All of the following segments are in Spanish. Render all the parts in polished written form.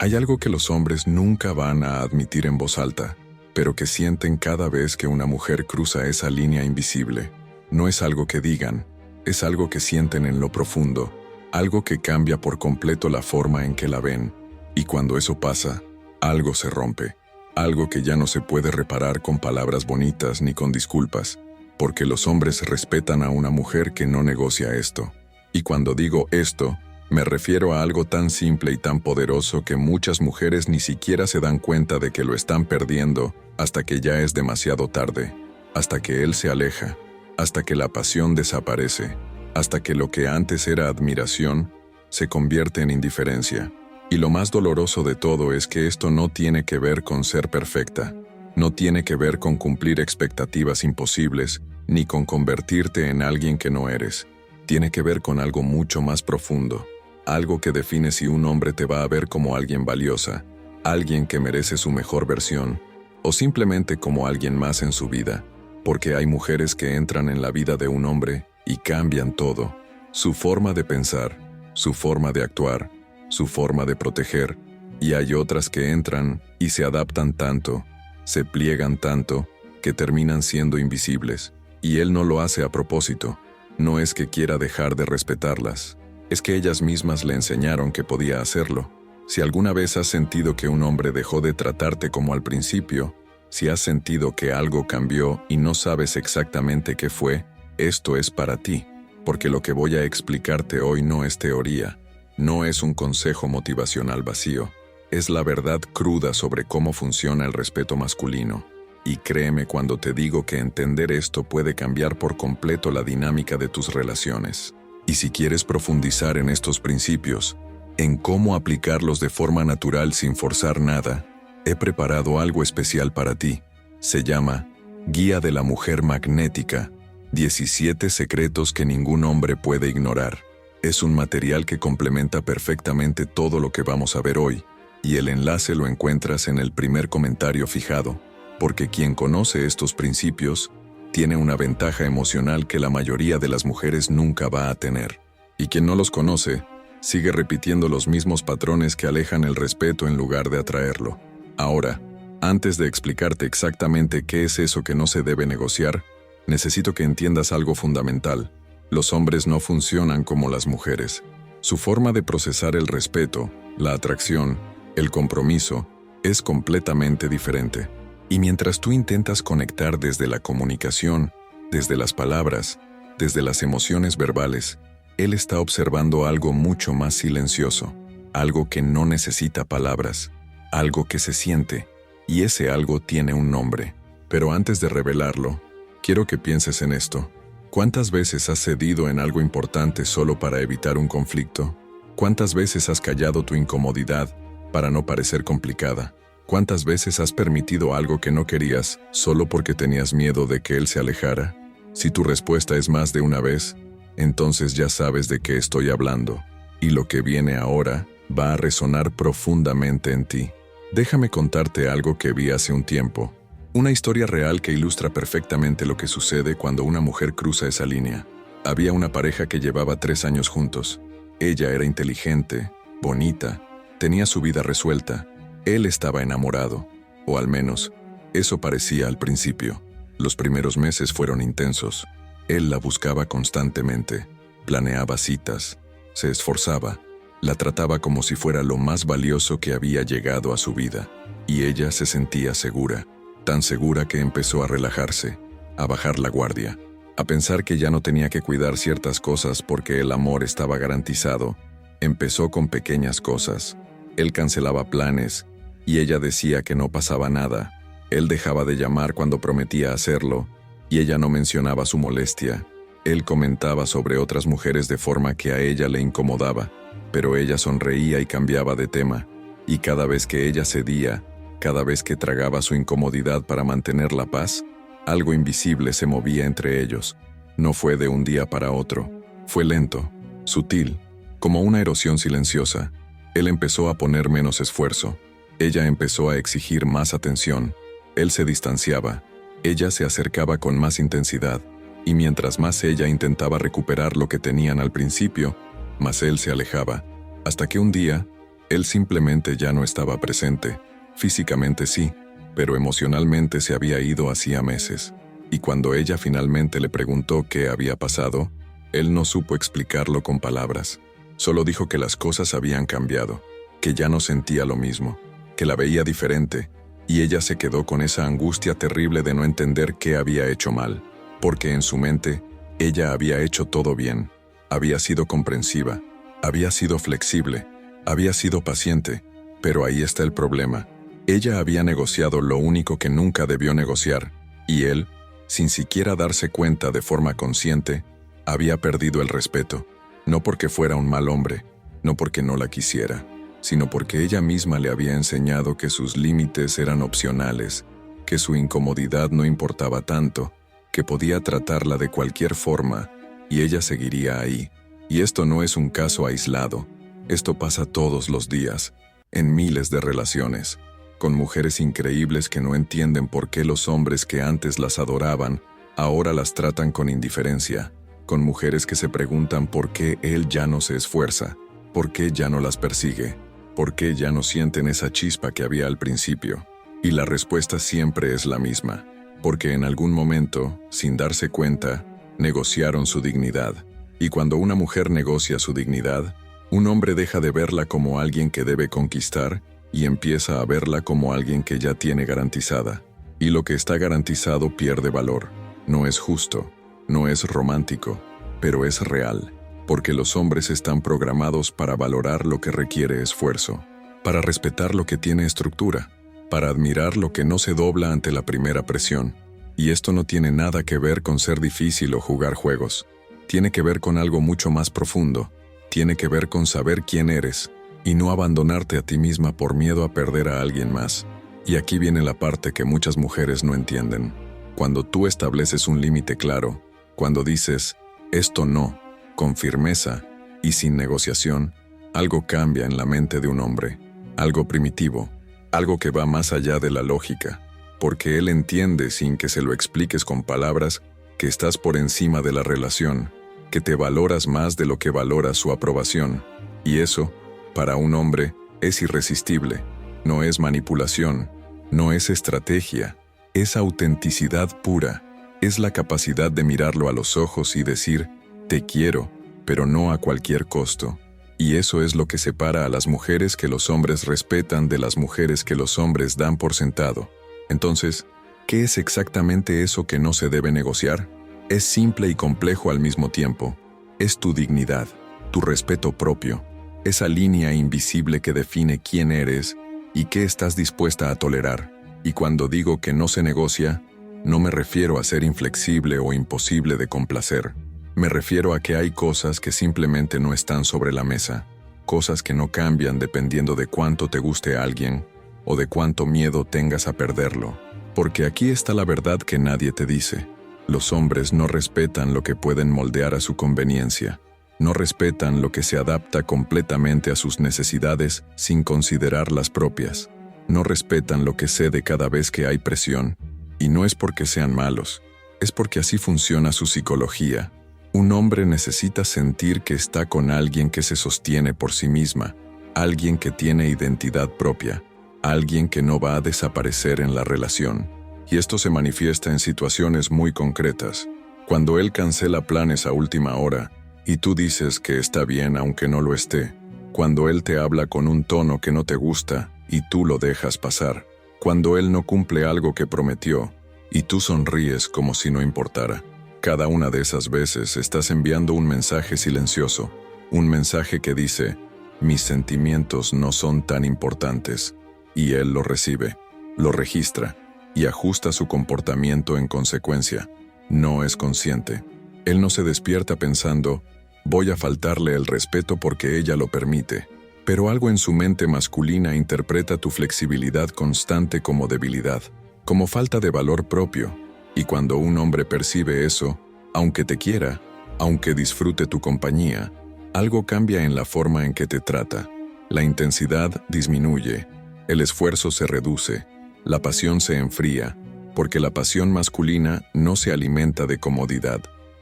Hay algo que los hombres nunca van a admitir en voz alta, pero que sienten cada vez que una mujer cruza esa línea invisible. No es algo que digan, es algo que sienten en lo profundo, algo que cambia por completo la forma en que la ven. Y cuando eso pasa, algo se rompe, algo que ya no se puede reparar con palabras bonitas ni con disculpas, porque los hombres respetan a una mujer que no negocia esto. Y cuando digo esto, me refiero a algo tan simple y tan poderoso que muchas mujeres ni siquiera se dan cuenta de que lo están perdiendo hasta que ya es demasiado tarde, hasta que él se aleja, hasta que la pasión desaparece, hasta que lo que antes era admiración se convierte en indiferencia. Y lo más doloroso de todo es que esto no tiene que ver con ser perfecta, no tiene que ver con cumplir expectativas imposibles, ni con convertirte en alguien que no eres. Tiene que ver con algo mucho más profundo, algo que define si un hombre te va a ver como alguien valiosa, alguien que merece su mejor versión, o simplemente como alguien más en su vida, porque hay mujeres que entran en la vida de un hombre y cambian todo, su forma de pensar, su forma de actuar, su forma de proteger, y hay otras que entran y se adaptan tanto, se pliegan tanto, que terminan siendo invisibles, y él no lo hace a propósito. No es que quiera dejar de respetarlas, es que ellas mismas le enseñaron que podía hacerlo. Si alguna vez has sentido que un hombre dejó de tratarte como al principio, si has sentido que algo cambió y no sabes exactamente qué fue, esto es para ti, porque lo que voy a explicarte hoy no es teoría, no es un consejo motivacional vacío, es la verdad cruda sobre cómo funciona el respeto masculino. Y créeme cuando te digo que entender esto puede cambiar por completo la dinámica de tus relaciones. Y si quieres profundizar en estos principios, en cómo aplicarlos de forma natural sin forzar nada, he preparado algo especial para ti. Se llama Guía de la Mujer Magnética, 17 secretos que ningún hombre puede ignorar. Es un material que complementa perfectamente todo lo que vamos a ver hoy, y el enlace lo encuentras en el primer comentario fijado. Porque quien conoce estos principios tiene una ventaja emocional que la mayoría de las mujeres nunca va a tener. Y quien no los conoce, sigue repitiendo los mismos patrones que alejan el respeto en lugar de atraerlo. Ahora, antes de explicarte exactamente qué es eso que no se debe negociar, necesito que entiendas algo fundamental. Los hombres no funcionan como las mujeres. Su forma de procesar el respeto, la atracción, el compromiso, es completamente diferente. Y mientras tú intentas conectar desde la comunicación, desde las palabras, desde las emociones verbales, él está observando algo mucho más silencioso, algo que no necesita palabras, algo que se siente, y ese algo tiene un nombre. Pero antes de revelarlo, quiero que pienses en esto. ¿Cuántas veces has cedido en algo importante solo para evitar un conflicto? ¿Cuántas veces has callado tu incomodidad para no parecer complicada? ¿Cuántas veces has permitido algo que no querías solo porque tenías miedo de que él se alejara? Si tu respuesta es más de una vez, entonces ya sabes de qué estoy hablando, y lo que viene ahora va a resonar profundamente en ti. Déjame contarte algo que vi hace un tiempo, una historia real que ilustra perfectamente lo que sucede cuando una mujer cruza esa línea. Había una pareja que llevaba 3 años juntos. Ella era inteligente, bonita, tenía su vida resuelta. Él estaba enamorado, o al menos, eso parecía al principio. Los primeros meses fueron intensos. Él la buscaba constantemente, planeaba citas, se esforzaba, la trataba como si fuera lo más valioso que había llegado a su vida, y ella se sentía segura, tan segura que empezó a relajarse, a bajar la guardia, a pensar que ya no tenía que cuidar ciertas cosas porque el amor estaba garantizado. Empezó con pequeñas cosas. Él cancelaba planes, y ella decía que no pasaba nada. Él dejaba de llamar cuando prometía hacerlo, y ella no mencionaba su molestia. Él comentaba sobre otras mujeres de forma que a ella le incomodaba, pero ella sonreía y cambiaba de tema, y cada vez que ella cedía, cada vez que tragaba su incomodidad para mantener la paz, algo invisible se movía entre ellos. No fue de un día para otro, fue lento, sutil, como una erosión silenciosa. Él empezó a poner menos esfuerzo. Ella empezó a exigir más atención. Él se distanciaba. Ella se acercaba con más intensidad. Y mientras más ella intentaba recuperar lo que tenían al principio, más él se alejaba. Hasta que un día, Él simplemente ya no estaba presente. Físicamente sí, pero emocionalmente se había ido hacía meses. Y cuando ella finalmente le preguntó qué había pasado, él no supo explicarlo con palabras. Solo dijo que las cosas habían cambiado, que ya no sentía lo mismo, que la veía diferente, y ella se quedó con esa angustia terrible de no entender qué había hecho mal, porque en su mente, ella había hecho todo bien, había sido comprensiva, había sido flexible, había sido paciente, pero ahí está el problema. Ella había negociado lo único que nunca debió negociar, y él, sin siquiera darse cuenta de forma consciente, había perdido el respeto, no porque fuera un mal hombre, no porque no la quisiera, sino porque ella misma le había enseñado que sus límites eran opcionales, que su incomodidad no importaba tanto, que podía tratarla de cualquier forma, y ella seguiría ahí. Y esto no es un caso aislado, esto pasa todos los días, en miles de relaciones, con mujeres increíbles que no entienden por qué los hombres que antes las adoraban, ahora las tratan con indiferencia, con mujeres que se preguntan por qué él ya no se esfuerza, por qué ya no las persigue, por qué ya no sienten esa chispa que había al principio. Y la respuesta siempre es la misma, porque en algún momento, sin darse cuenta, negociaron su dignidad. Y cuando una mujer negocia su dignidad, un hombre deja de verla como alguien que debe conquistar y empieza a verla como alguien que ya tiene garantizada. Y lo que está garantizado pierde valor. No es justo, no es romántico, pero es real, porque los hombres están programados para valorar lo que requiere esfuerzo, para respetar lo que tiene estructura, para admirar lo que no se dobla ante la primera presión. Y esto no tiene nada que ver con ser difícil o jugar juegos. Tiene que ver con algo mucho más profundo. Tiene que ver con saber quién eres y no abandonarte a ti misma por miedo a perder a alguien más. Y aquí viene la parte que muchas mujeres no entienden. Cuando tú estableces un límite claro, cuando dices, esto no, con firmeza y sin negociación, algo cambia en la mente de un hombre, algo primitivo, algo que va más allá de la lógica, porque él entiende sin que se lo expliques con palabras que estás por encima de la relación, que te valoras más de lo que valora su aprobación, y eso, para un hombre, es irresistible, no es manipulación, no es estrategia, es autenticidad pura, es la capacidad de mirarlo a los ojos y decir, te quiero, pero no a cualquier costo. Y eso es lo que separa a las mujeres que los hombres respetan de las mujeres que los hombres dan por sentado. Entonces, ¿qué es exactamente eso que no se debe negociar? Es simple y complejo al mismo tiempo. Es tu dignidad, tu respeto propio, esa línea invisible que define quién eres y qué estás dispuesta a tolerar. Y cuando digo que no se negocia, no me refiero a ser inflexible o imposible de complacer. Me refiero a que hay cosas que simplemente no están sobre la mesa, cosas que no cambian dependiendo de cuánto te guste a alguien o de cuánto miedo tengas a perderlo. Porque aquí está la verdad que nadie te dice. Los hombres no respetan lo que pueden moldear a su conveniencia. No respetan lo que se adapta completamente a sus necesidades sin considerar las propias. No respetan lo que cede cada vez que hay presión. Y no es porque sean malos, es porque así funciona su psicología. Un hombre necesita sentir que está con alguien que se sostiene por sí misma, alguien que tiene identidad propia, alguien que no va a desaparecer en la relación. Y esto se manifiesta en situaciones muy concretas. Cuando él cancela planes a última hora, y tú dices que está bien aunque no lo esté. Cuando él te habla con un tono que no te gusta, y tú lo dejas pasar. Cuando él no cumple algo que prometió, y tú sonríes como si no importara. Cada una de esas veces estás enviando un mensaje silencioso, un mensaje que dice, mis sentimientos no son tan importantes, y él lo recibe, lo registra, y ajusta su comportamiento en consecuencia. No es consciente. Él no se despierta pensando, voy a faltarle el respeto porque ella lo permite, pero algo en su mente masculina interpreta tu flexibilidad constante como debilidad, como falta de valor propio. Y cuando un hombre percibe eso, aunque te quiera, aunque disfrute tu compañía, algo cambia en la forma en que te trata. La intensidad disminuye, el esfuerzo se reduce, la pasión se enfría, porque la pasión masculina no se alimenta de comodidad,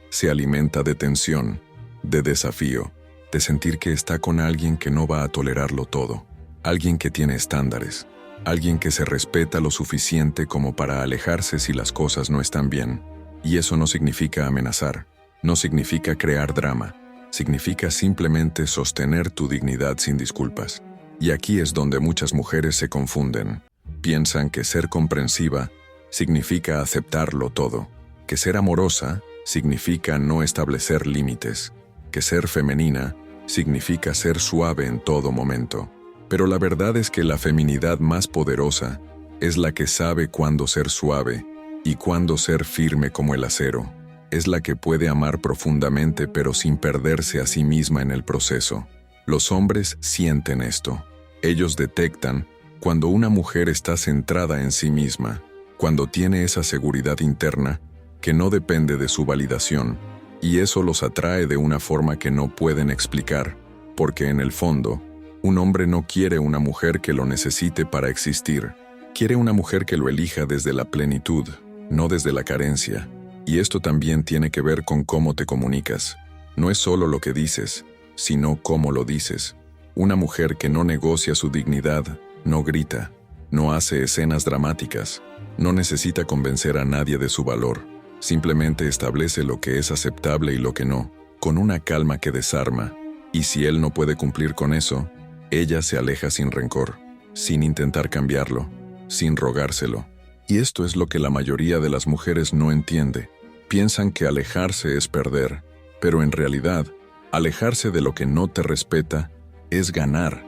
se alimenta de tensión, de desafío, de sentir que está con alguien que no va a tolerarlo todo. alguien que tiene estándares, alguien que se respeta lo suficiente como para alejarse si las cosas no están bien. Y eso no significa amenazar, no significa crear drama, significa simplemente sostener tu dignidad sin disculpas. Y aquí es donde muchas mujeres se confunden. Piensan que ser comprensiva significa aceptarlo todo, que ser amorosa significa no establecer límites, que ser femenina significa ser suave en todo momento. Pero la verdad es que la feminidad más poderosa es la que sabe cuándo ser suave y cuándo ser firme como el acero. Es la que puede amar profundamente pero sin perderse a sí misma en el proceso. Los hombres sienten esto. Ellos detectan cuando una mujer está centrada en sí misma, cuando tiene esa seguridad interna que no depende de su validación, y eso los atrae de una forma que no pueden explicar, porque en el fondo, un hombre no quiere una mujer que lo necesite para existir. Quiere una mujer que lo elija desde la plenitud, no desde la carencia. Y esto también tiene que ver con cómo te comunicas. No es solo lo que dices, sino cómo lo dices. Una mujer que no negocia su dignidad, no grita, no hace escenas dramáticas, no necesita convencer a nadie de su valor. Simplemente establece lo que es aceptable y lo que no, con una calma que desarma. Y si él no puede cumplir con eso, ella se aleja sin rencor, sin intentar cambiarlo, sin rogárselo. Y esto es lo que la mayoría de las mujeres no entiende. Piensan que alejarse es perder, pero en realidad, alejarse de lo que no te respeta es ganar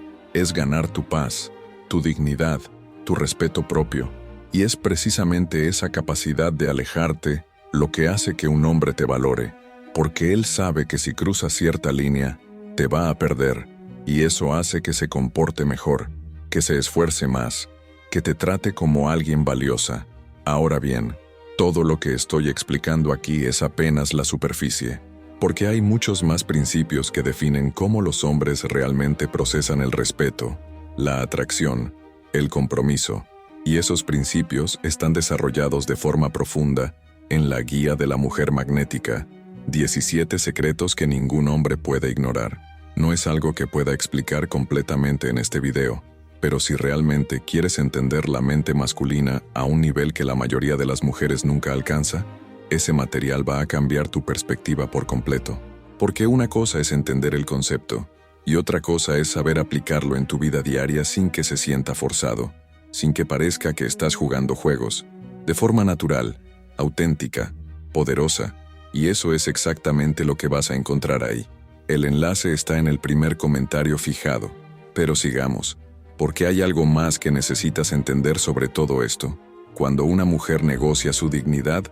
tu paz, tu dignidad, tu respeto propio. Y es precisamente esa capacidad de alejarte lo que hace que un hombre te valore, porque él sabe que si cruzas cierta línea, te va a perder, y eso hace que se comporte mejor, que se esfuerce más, que te trate como alguien valiosa. Ahora bien, todo lo que estoy explicando aquí es apenas la superficie, porque hay muchos más principios que definen cómo los hombres realmente procesan el respeto, la atracción, el compromiso, y esos principios están desarrollados de forma profunda en la Guía de la Mujer Magnética, 17 secretos que ningún hombre puede ignorar. No es algo que pueda explicar completamente en este video, pero si realmente quieres entender la mente masculina a un nivel que la mayoría de las mujeres nunca alcanza, ese material va a cambiar tu perspectiva por completo. Porque una cosa es entender el concepto, y otra cosa es saber aplicarlo en tu vida diaria sin que se sienta forzado, sin que parezca que estás jugando juegos, de forma natural, auténtica, poderosa, y eso es exactamente lo que vas a encontrar ahí. El enlace está en el primer comentario fijado, pero sigamos, porque hay algo más que necesitas entender sobre todo esto. Cuando una mujer negocia su dignidad,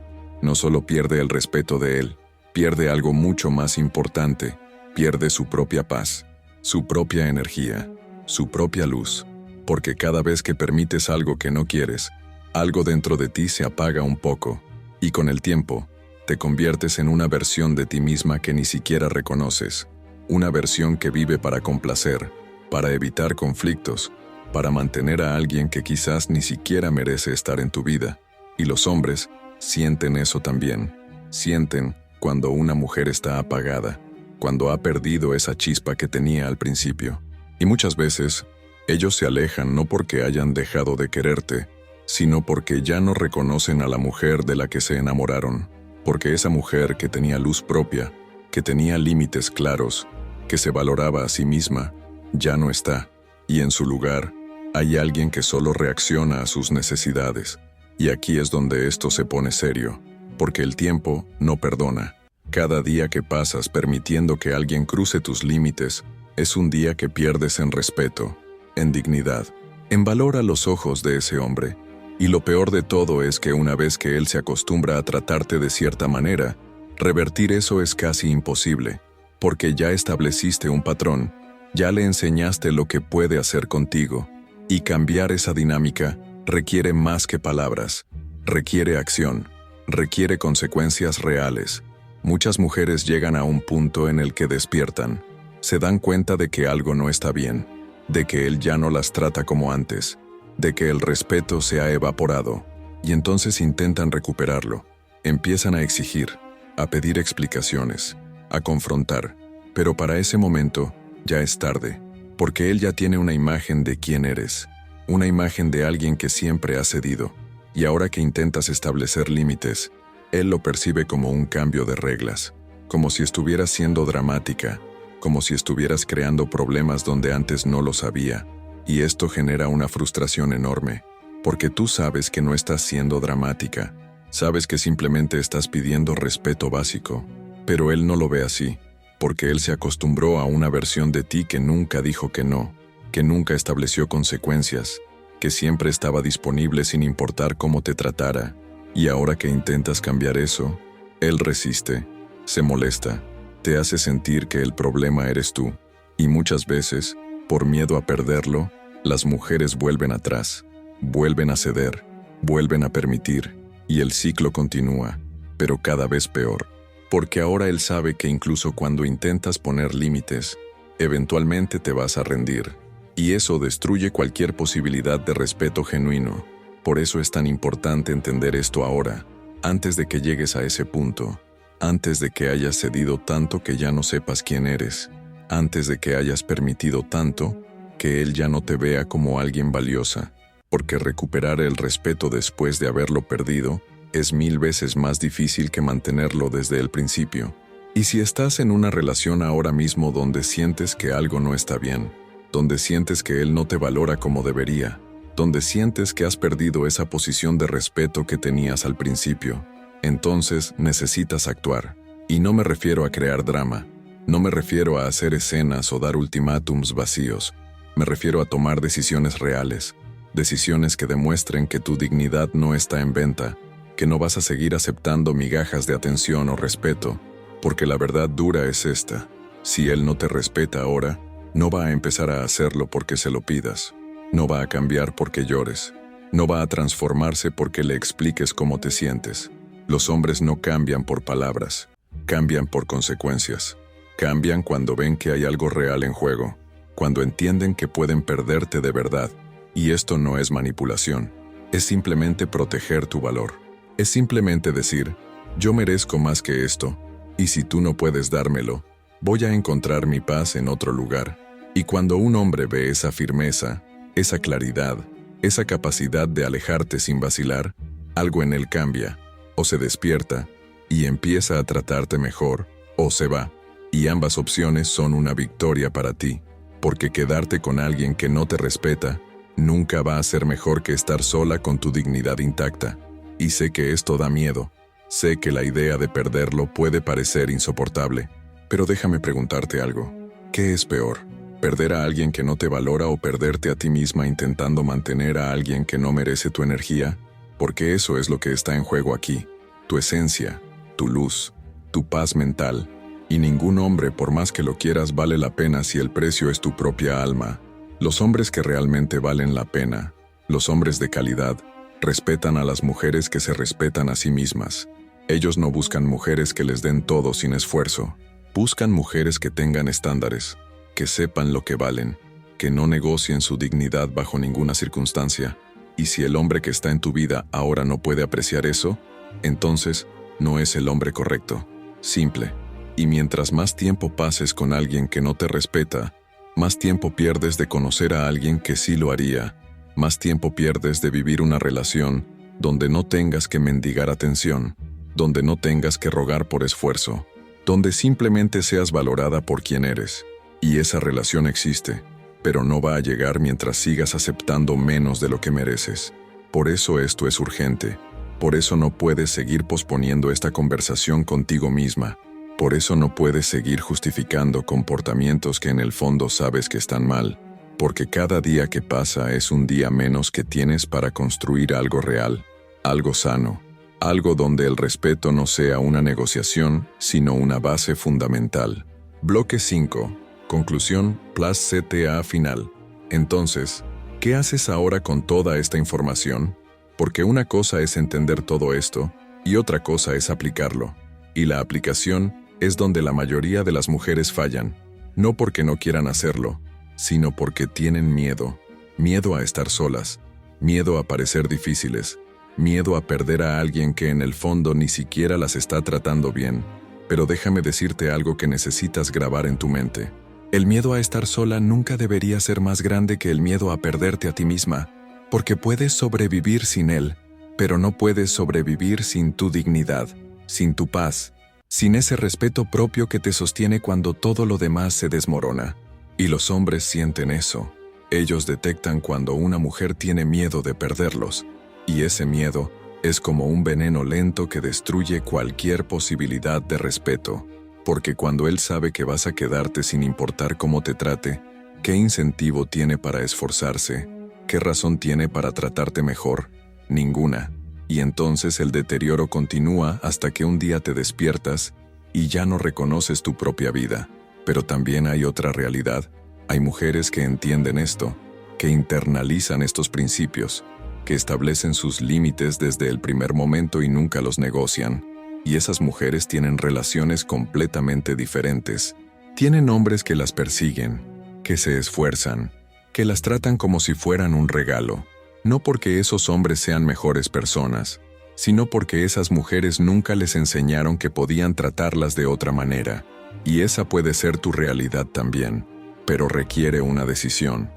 no solo pierde el respeto de él, pierde algo mucho más importante, pierde su propia paz, su propia energía, su propia luz, porque cada vez que permites algo que no quieres, algo dentro de ti se apaga un poco, y con el tiempo, te conviertes en una versión de ti misma que ni siquiera reconoces, una versión que vive para complacer, para evitar conflictos, para mantener a alguien que quizás ni siquiera merece estar en tu vida. Y los hombres sienten eso también. Sienten cuando una mujer está apagada, cuando ha perdido esa chispa que tenía al principio. Y muchas veces, ellos se alejan no porque hayan dejado de quererte, sino porque ya no reconocen a la mujer de la que se enamoraron. Porque esa mujer que tenía luz propia, que tenía límites claros, que se valoraba a sí misma, ya no está. Y en su lugar, hay alguien que solo reacciona a sus necesidades. Y aquí es donde esto se pone serio, porque el tiempo no perdona. Cada día que pasas permitiendo que alguien cruce tus límites es un día que pierdes en respeto, en dignidad, en valor a los ojos de ese hombre. Y lo peor de todo es que una vez que él se acostumbra a tratarte de cierta manera, revertir eso es casi imposible, porque ya estableciste un patrón, ya le enseñaste lo que puede hacer contigo, y cambiar esa dinámica requiere más que palabras, requiere acción, requiere consecuencias reales. Muchas mujeres llegan a un punto en el que despiertan, se dan cuenta de que algo no está bien, de que él ya no las trata como antes, de que el respeto se ha evaporado, y entonces intentan recuperarlo, empiezan a exigir, a pedir explicaciones, a confrontar, pero para ese momento ya es tarde. porque él ya tiene una imagen de quién eres, una imagen de alguien que siempre ha cedido, y ahora que intentas establecer límites, él lo percibe como un cambio de reglas, como si estuvieras siendo dramática, como si estuvieras creando problemas donde antes no los había, y esto genera una frustración enorme, porque tú sabes que no estás siendo dramática, sabes que simplemente estás pidiendo respeto básico, pero él no lo ve así, porque él se acostumbró a una versión de ti que nunca dijo que no, que nunca estableció consecuencias, que siempre estaba disponible sin importar cómo te tratara, y ahora que intentas cambiar eso, él resiste, se molesta, te hace sentir que el problema eres tú, y muchas veces, por miedo a perderlo, las mujeres vuelven atrás, vuelven a ceder, vuelven a permitir, y el ciclo continúa, pero cada vez peor, porque ahora él sabe que incluso cuando intentas poner límites, eventualmente te vas a rendir, y eso destruye cualquier posibilidad de respeto genuino. Por eso es tan importante entender esto ahora, antes de que llegues a ese punto, antes de que hayas cedido tanto que ya no sepas quién eres, antes de que hayas permitido tanto que él ya no te vea como alguien valiosa, porque recuperar el respeto después de haberlo perdido es 1000 veces más difícil que mantenerlo desde el principio. Y si estás en una relación ahora mismo donde sientes que algo no está bien, donde sientes que él no te valora como debería, donde sientes que has perdido esa posición de respeto que tenías al principio, entonces necesitas actuar. Y no me refiero a crear drama, no me refiero a hacer escenas o dar ultimátums vacíos, me refiero a tomar decisiones reales, decisiones que demuestren que tu dignidad no está en venta, que no vas a seguir aceptando migajas de atención o respeto, porque la verdad dura es esta: si él no te respeta ahora, no va a empezar a hacerlo porque se lo pidas, no va a cambiar porque llores, no va a transformarse porque le expliques cómo te sientes. Los hombres no cambian por palabras, cambian por consecuencias, cambian cuando ven que hay algo real en juego, cuando entienden que pueden perderte de verdad, y esto no es manipulación, es simplemente proteger tu valor. Es simplemente decir, yo merezco más que esto, y si tú no puedes dármelo, voy a encontrar mi paz en otro lugar. Y cuando un hombre ve esa firmeza, esa claridad, esa capacidad de alejarte sin vacilar, algo en él cambia, o se despierta, y empieza a tratarte mejor, o se va, y ambas opciones son una victoria para ti, porque quedarte con alguien que no te respeta, nunca va a ser mejor que estar sola con tu dignidad intacta. Y sé que esto da miedo, sé que la idea de perderlo puede parecer insoportable, pero déjame preguntarte algo. ¿Qué es peor? ¿Perder a alguien que no te valora o perderte a ti misma intentando mantener a alguien que no merece tu energía? Porque eso es lo que está en juego aquí, tu esencia, tu luz, tu paz mental, y ningún hombre, por más que lo quieras, vale la pena si el precio es tu propia alma. Los hombres que realmente valen la pena, los hombres de calidad, respetan a las mujeres que se respetan a sí mismas. Ellos no buscan mujeres que les den todo sin esfuerzo. Buscan mujeres que tengan estándares, que sepan lo que valen, que no negocien su dignidad bajo ninguna circunstancia. Y si el hombre que está en tu vida ahora no puede apreciar eso, entonces no es el hombre correcto. Simple. Y mientras más tiempo pases con alguien que no te respeta, más tiempo pierdes de conocer a alguien que sí lo haría. Más tiempo pierdes de vivir una relación donde no tengas que mendigar atención, donde no tengas que rogar por esfuerzo, donde simplemente seas valorada por quien eres. Y esa relación existe, pero no va a llegar mientras sigas aceptando menos de lo que mereces. Por eso esto es urgente, por eso no puedes seguir posponiendo esta conversación contigo misma, por eso no puedes seguir justificando comportamientos que en el fondo sabes que están mal. Porque cada día que pasa es un día menos que tienes para construir algo real, algo sano, algo donde el respeto no sea una negociación, sino una base fundamental. Bloque 5. Conclusión, plus CTA final. Entonces, ¿qué haces ahora con toda esta información? Porque una cosa es entender todo esto, y otra cosa es aplicarlo. Y la aplicación es donde la mayoría de las mujeres fallan, no porque no quieran hacerlo, sino porque tienen miedo, miedo a estar solas, miedo a parecer difíciles, miedo a perder a alguien que en el fondo ni siquiera las está tratando bien. Pero déjame decirte algo que necesitas grabar en tu mente. El miedo a estar sola nunca debería ser más grande que el miedo a perderte a ti misma, porque puedes sobrevivir sin él, pero no puedes sobrevivir sin tu dignidad, sin tu paz, sin ese respeto propio que te sostiene cuando todo lo demás se desmorona. Y los hombres sienten eso. Ellos detectan cuando una mujer tiene miedo de perderlos, y ese miedo es como un veneno lento que destruye cualquier posibilidad de respeto. Porque cuando él sabe que vas a quedarte sin importar cómo te trate, ¿qué incentivo tiene para esforzarse? ¿Qué razón tiene para tratarte mejor? Ninguna. Y entonces el deterioro continúa hasta que un día te despiertas y ya no reconoces tu propia vida. Pero también hay otra realidad. Hay mujeres que entienden esto, que internalizan estos principios, que establecen sus límites desde el primer momento y nunca los negocian. Y esas mujeres tienen relaciones completamente diferentes. Tienen hombres que las persiguen, que se esfuerzan, que las tratan como si fueran un regalo. No porque esos hombres sean mejores personas, sino porque esas mujeres nunca les enseñaron que podían tratarlas de otra manera. Y esa puede ser tu realidad también, pero requiere una decisión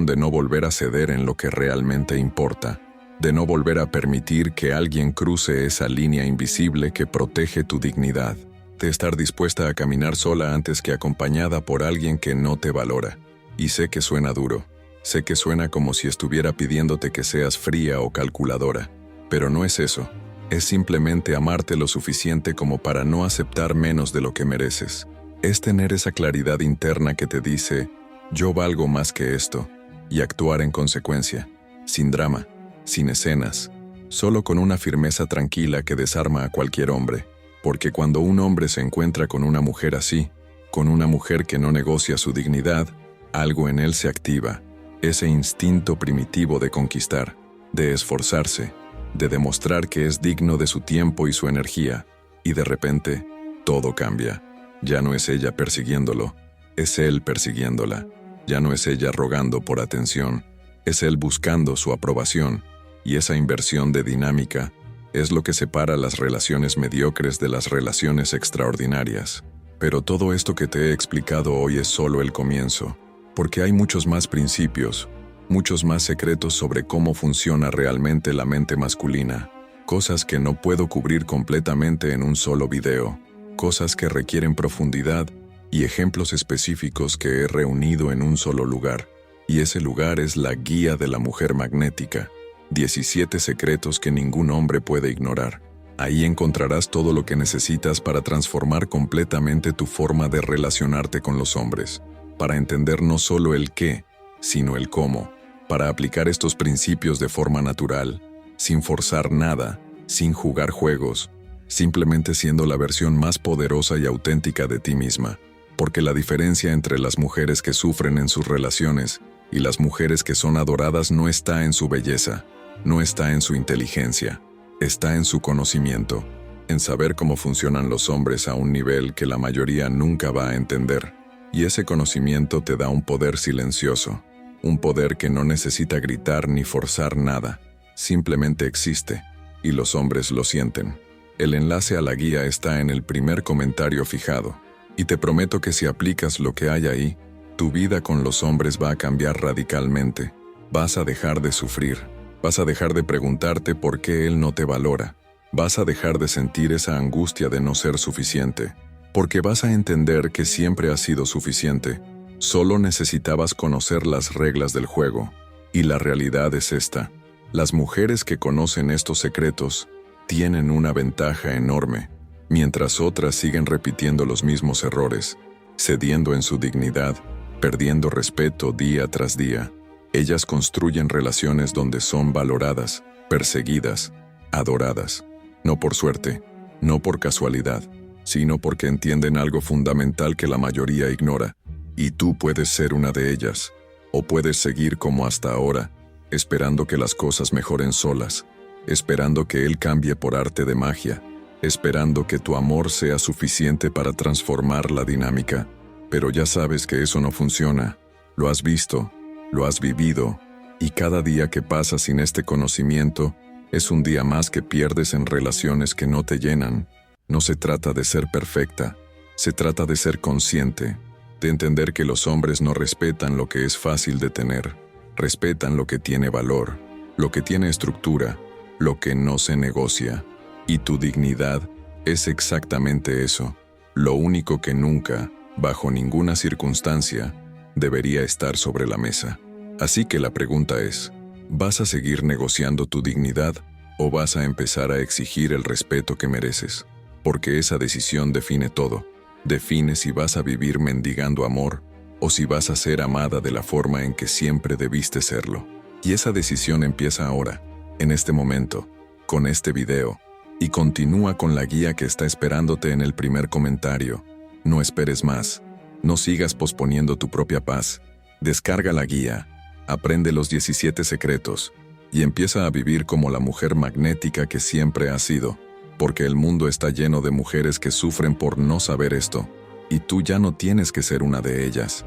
de no volver a ceder en lo que realmente importa, de no volver a permitir que alguien cruce esa línea invisible que protege tu dignidad, de estar dispuesta a caminar sola antes que acompañada por alguien que no te valora. Y sé que suena duro, sé que suena como si estuviera pidiéndote que seas fría o calculadora, pero no es eso, es simplemente amarte lo suficiente como para no aceptar menos de lo que mereces. Es tener esa claridad interna que te dice, yo valgo más que esto, y actuar en consecuencia, sin drama, sin escenas, solo con una firmeza tranquila que desarma a cualquier hombre, porque cuando un hombre se encuentra con una mujer así, con una mujer que no negocia su dignidad, algo en él se activa, ese instinto primitivo de conquistar, de esforzarse, de demostrar que es digno de su tiempo y su energía, y de repente, todo cambia. Ya no es ella persiguiéndolo, es él persiguiéndola. Ya no es ella rogando por atención, es él buscando su aprobación, y esa inversión de dinámica es lo que separa las relaciones mediocres de las relaciones extraordinarias. Pero todo esto que te he explicado hoy es solo el comienzo, porque hay muchos más principios, muchos más secretos sobre cómo funciona realmente la mente masculina, cosas que no puedo cubrir completamente en un solo video, cosas que requieren profundidad y ejemplos específicos que he reunido en un solo lugar, y ese lugar es la Guía de la Mujer Magnética, 17 secretos que ningún hombre puede ignorar. Ahí encontrarás todo lo que necesitas para transformar completamente tu forma de relacionarte con los hombres, para entender no solo el qué, sino el cómo, para aplicar estos principios de forma natural, sin forzar nada, sin jugar juegos, simplemente siendo la versión más poderosa y auténtica de ti misma. Porque la diferencia entre las mujeres que sufren en sus relaciones y las mujeres que son adoradas no está en su belleza, no está en su inteligencia, está en su conocimiento, en saber cómo funcionan los hombres a un nivel que la mayoría nunca va a entender. Y ese conocimiento te da un poder silencioso, un poder que no necesita gritar ni forzar nada, simplemente existe, y los hombres lo sienten. El enlace a la guía está en el primer comentario fijado, y te prometo que si aplicas lo que hay ahí, tu vida con los hombres va a cambiar radicalmente. Vas a dejar de sufrir, vas a dejar de preguntarte por qué él no te valora, vas a dejar de sentir esa angustia de no ser suficiente, porque vas a entender que siempre has sido suficiente, solo necesitabas conocer las reglas del juego. Y la realidad es esta: las mujeres que conocen estos secretos tienen una ventaja enorme, mientras otras siguen repitiendo los mismos errores, cediendo en su dignidad, perdiendo respeto día tras día. Ellas construyen relaciones donde son valoradas, perseguidas, adoradas, no por suerte, no por casualidad, sino porque entienden algo fundamental que la mayoría ignora, y tú puedes ser una de ellas, o puedes seguir como hasta ahora, esperando que las cosas mejoren solas, esperando que él cambie por arte de magia, esperando que tu amor sea suficiente para transformar la dinámica. Pero ya sabes que eso no funciona, lo has visto, lo has vivido, y cada día que pasa sin este conocimiento es un día más que pierdes en relaciones que no te llenan. No se trata de ser perfecta, se trata de ser consciente, de entender que los hombres no respetan lo que es fácil de tener, respetan lo que tiene valor, lo que tiene estructura, lo que no se negocia. Y tu dignidad es exactamente eso, lo único que nunca, bajo ninguna circunstancia, debería estar sobre la mesa. Así que la pregunta es, ¿vas a seguir negociando tu dignidad o vas a empezar a exigir el respeto que mereces? Porque esa decisión define todo. Define si vas a vivir mendigando amor o si vas a ser amada de la forma en que siempre debiste serlo. Y esa decisión empieza ahora, en este momento, con este video, y continúa con la guía que está esperándote en el primer comentario. No esperes más, no sigas posponiendo tu propia paz. Descarga la guía, aprende los 17 secretos y empieza a vivir como la mujer magnética que siempre has sido, porque el mundo está lleno de mujeres que sufren por no saber esto, y tú ya no tienes que ser una de ellas.